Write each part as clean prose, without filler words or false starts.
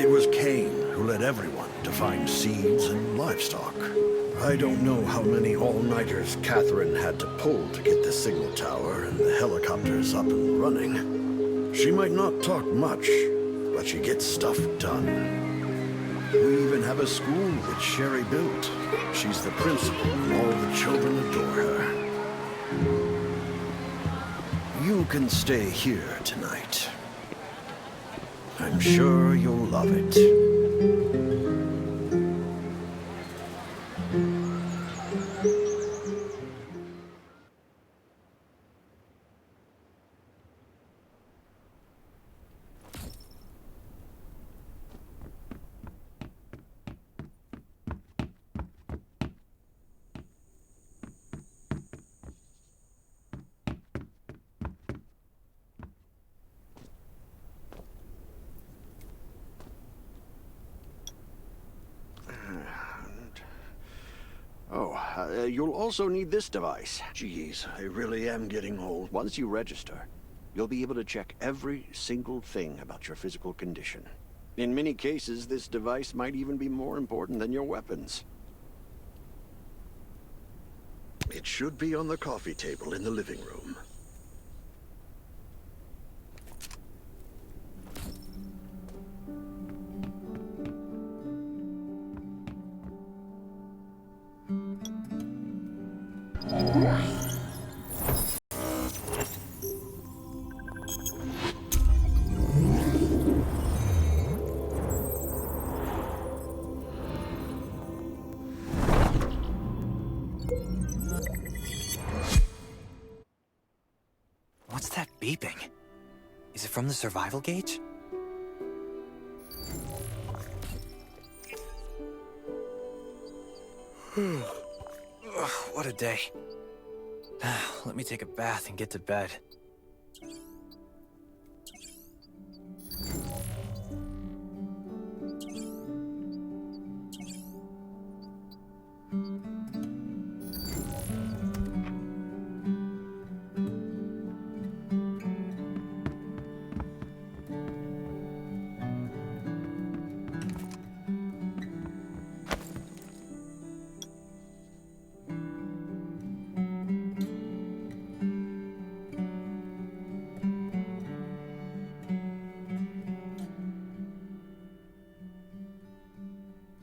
It was Cain who led everyone to find seeds and livestock. I don't know how many all-nighters Catherine had to pull to get the signal tower and the helicopters up and running. She might not talk much, but she gets stuff done. We even have a school that Sherry built. She's the principal, and all the children adore her. You can stay here tonight. I'm sure you'll love it. You'll also need this device. Jeez, I really am getting old. Once you register, you'll be able to check every single thing about your physical condition. In many cases, this device might even be more important than your weapons. It should be on the coffee table in the living room. What's that beeping? Is it from the survival gauge? Ugh, what a day. Let me take a bath and get to bed.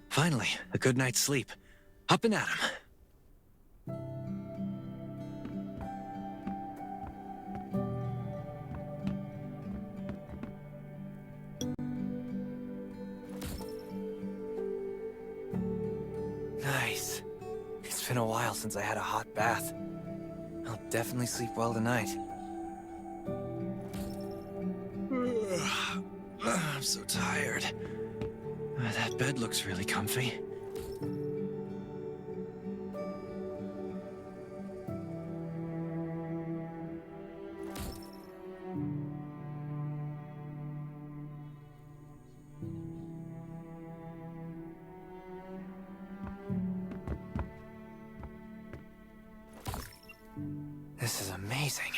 Finally, a good night's sleep. Up and at 'em. Nice. It's been a while since I had a hot bath. I'll definitely sleep well tonight. I'm so tired. That bed looks really comfy. This is amazing.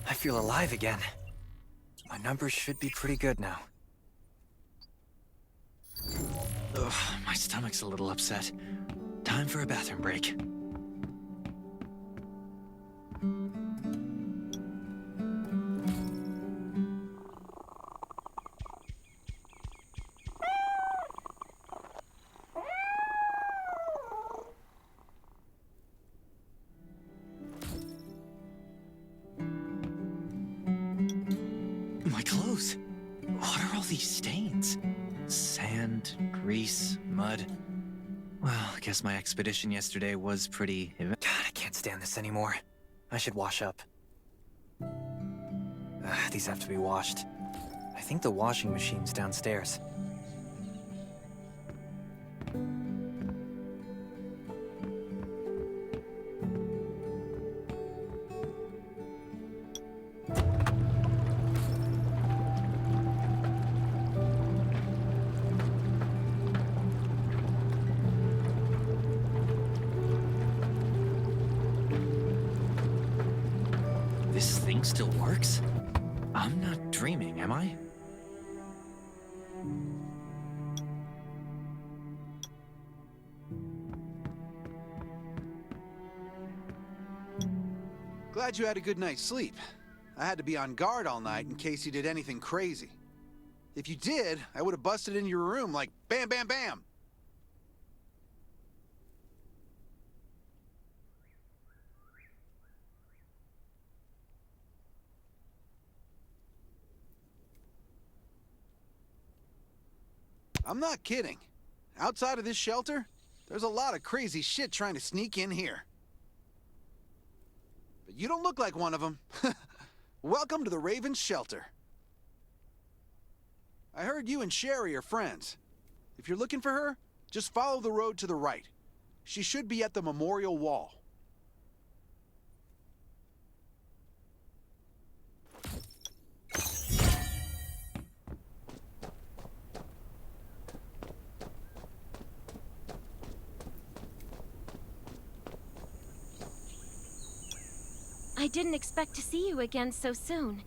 I feel alive again. My numbers should be pretty good now. Ugh, my stomach's a little upset. Time for a bathroom break. My clothes. What are all these stains? Sand, grease, mud. Well, I guess my expedition yesterday was pretty... God, I can't stand this anymore. I should wash up. These have to be washed. I think the washing machine's downstairs. This thing still works? I'm not dreaming, am I? glad you had a good night's sleep. I had to be on guard all night in case you did anything crazy. If you did, I would have busted into your room like bam, bam, bam. I'm not kidding. Outside of this shelter, there's a lot of crazy shit trying to sneak in here. But you don't look like one of them. Welcome to the Raven's shelter. I heard you and Sherry are friends. If you're looking for her, just follow the road to the right. She should be at the memorial wall. I didn't expect to see you again so soon.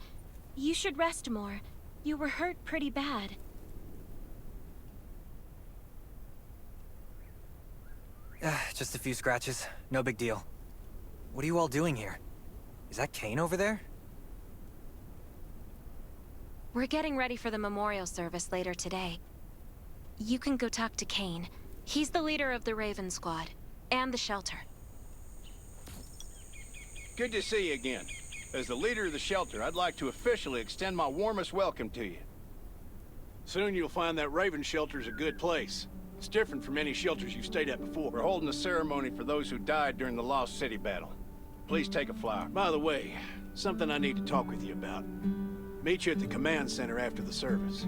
You should rest more. You were hurt pretty bad. Just a few scratches. No big deal. What are you all doing here? Is that Kane over there? We're getting ready for the memorial service later today. You can go talk to Kane. He's the leader of the Raven Squad, and the shelter. Good to see you again. As the leader of the shelter, I'd like to officially extend my warmest welcome to you. Soon you'll find that Raven shelter's a good place. It's different from any shelters you've stayed at before. We're holding a ceremony for those who died during the Lost City battle. Please take a flower. By the way, something I need to talk with you about. Meet you at the command center after the service.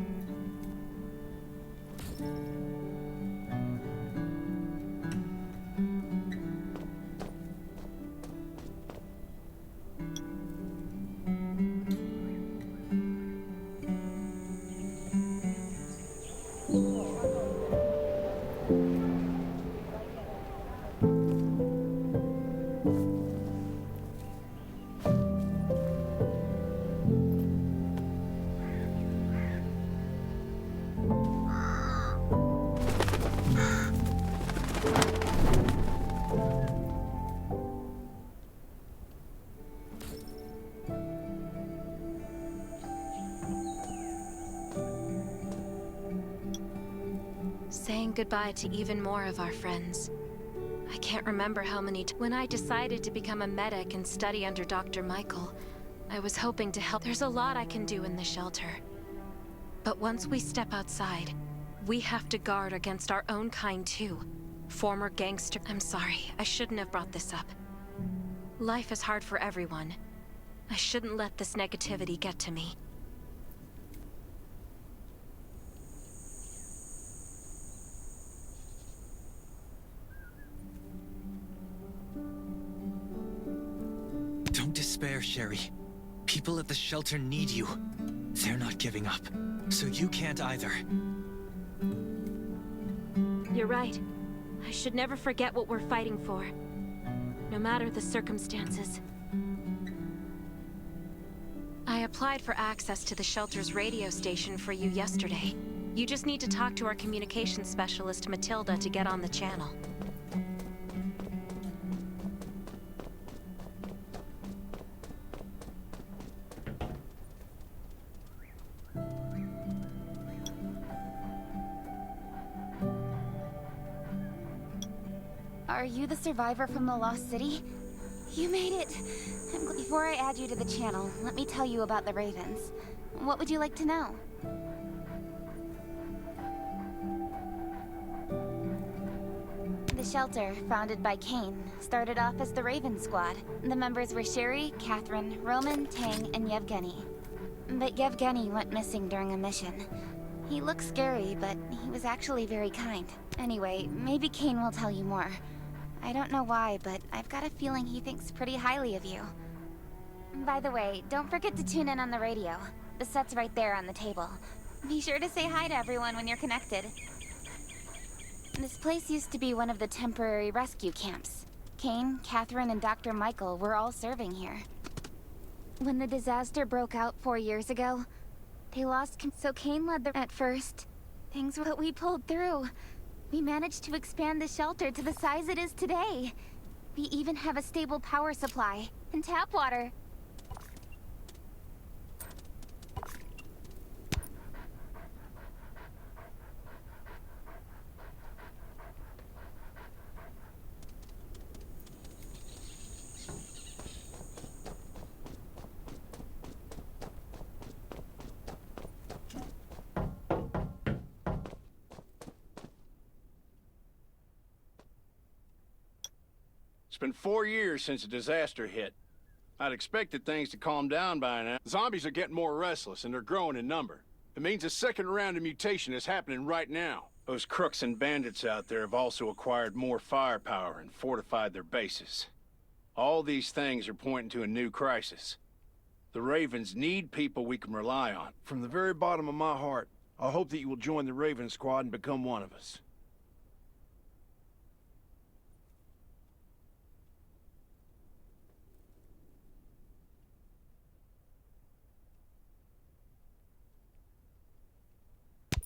Saying goodbye to even more of our friends. I can't remember how many when I decided to become a medic and study under Dr. Michael, I was hoping to help. There's a lot I can do in the shelter. But once we step outside, we have to guard against our own kind too. Former gangster. I'm sorry, I shouldn't have brought this up. Life is hard for everyone. I shouldn't let this negativity get to me. Don't despair, Sherry. People at the shelter need you. They're not giving up, so you can't either. You're right. I should never forget what we're fighting for, no matter the circumstances. I applied for access to the shelter's radio station for you yesterday. You just need to talk to our communications specialist, Matilda, to get on the channel. Are you the survivor from the Lost City? You made it! Before I add you to the channel, let me tell you about the Ravens. What would you like to know? The shelter, founded by Kane, started off as the Raven Squad. The members were Sherry, Catherine, Roman, Tang, and Yevgeny. But Yevgeny went missing during a mission. He looked scary, but he was actually very kind. Anyway, maybe Kane will tell you more. I don't know why, but I've got a feeling he thinks pretty highly of you. By the way, don't forget to tune in on the radio. The set's right there on the table. Be sure to say hi to everyone when you're connected. This place used to be one of the temporary rescue camps. Kane, Catherine, and Dr. Michael were all serving here. When the disaster broke out 4 years ago, they lost so Kane led the at first. Things were what we pulled through. We managed to expand the shelter to the size it is today. We even have a stable power supply and tap water. It's been 4 years since the disaster hit. I'd expected things to calm down by now. Zombies are getting more restless, and they're growing in number. It means a second round of mutation is happening right now. Those crooks and bandits out there have also acquired more firepower and fortified their bases. All these things are pointing to a new crisis. The Ravens need people we can rely on. From the very bottom of my heart, I hope that you will join the Raven Squad and become one of us.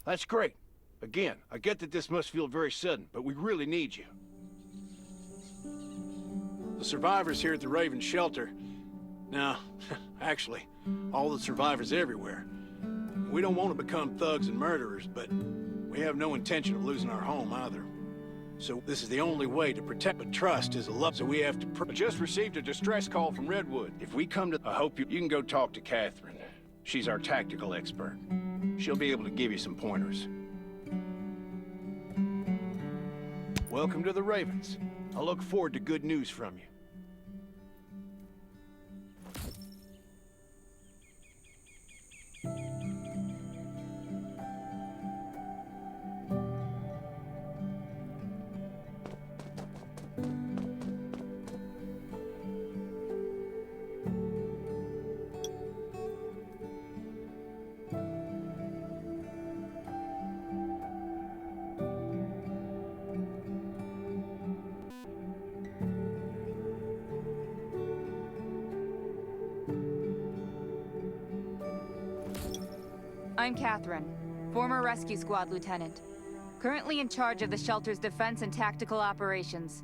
That's great. Again, I get that this must feel very sudden, but we really need you. The survivors here at the Raven shelter... No, actually, all the survivors everywhere. We don't want to become thugs and murderers, but we have no intention of losing our home either. So this is the only way to protect, but trust is a love, so we have to... I just received a distress call from Redwood. If we come to... I hope you can go talk to Catherine. She's our tactical expert. She'll be able to give you some pointers. Welcome to the Ravens. I look forward to good news from you. I'm Catherine, former Rescue Squad Lieutenant. Currently in charge of the shelter's defense and tactical operations.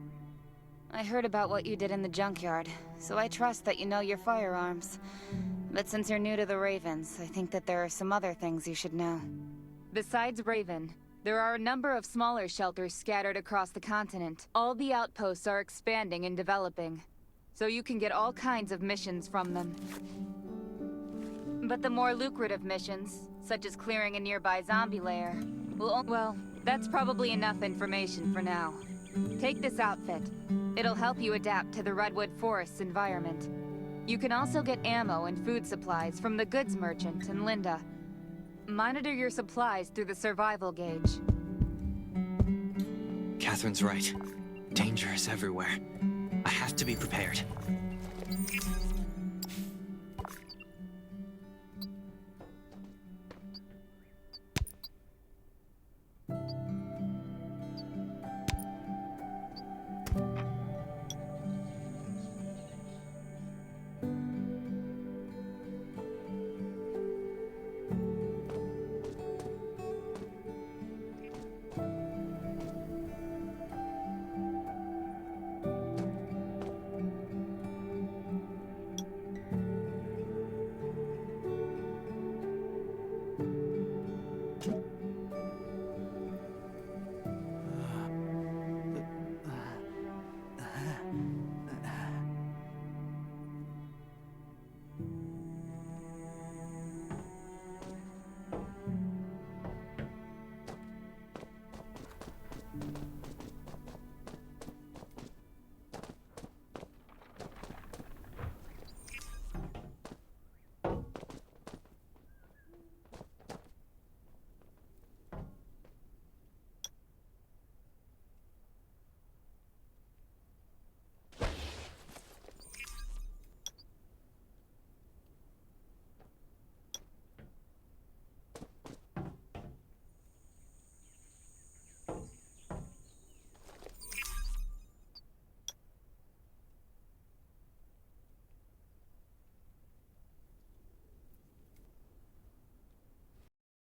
I heard about what you did in the junkyard, so I trust that you know your firearms. But since you're new to the Ravens, I think that there are some other things you should know. Besides Raven, there are a number of smaller shelters scattered across the continent. All the outposts are expanding and developing, so you can get all kinds of missions from them. But the more lucrative missions, such as clearing a nearby zombie lair, well, that's probably enough information for now. Take this outfit. It'll help you adapt to the Redwood Forest's environment. You can also get ammo and food supplies from the goods merchant and Linda. Monitor your supplies through the survival gauge. Catherine's right. Danger is everywhere. I have to be prepared.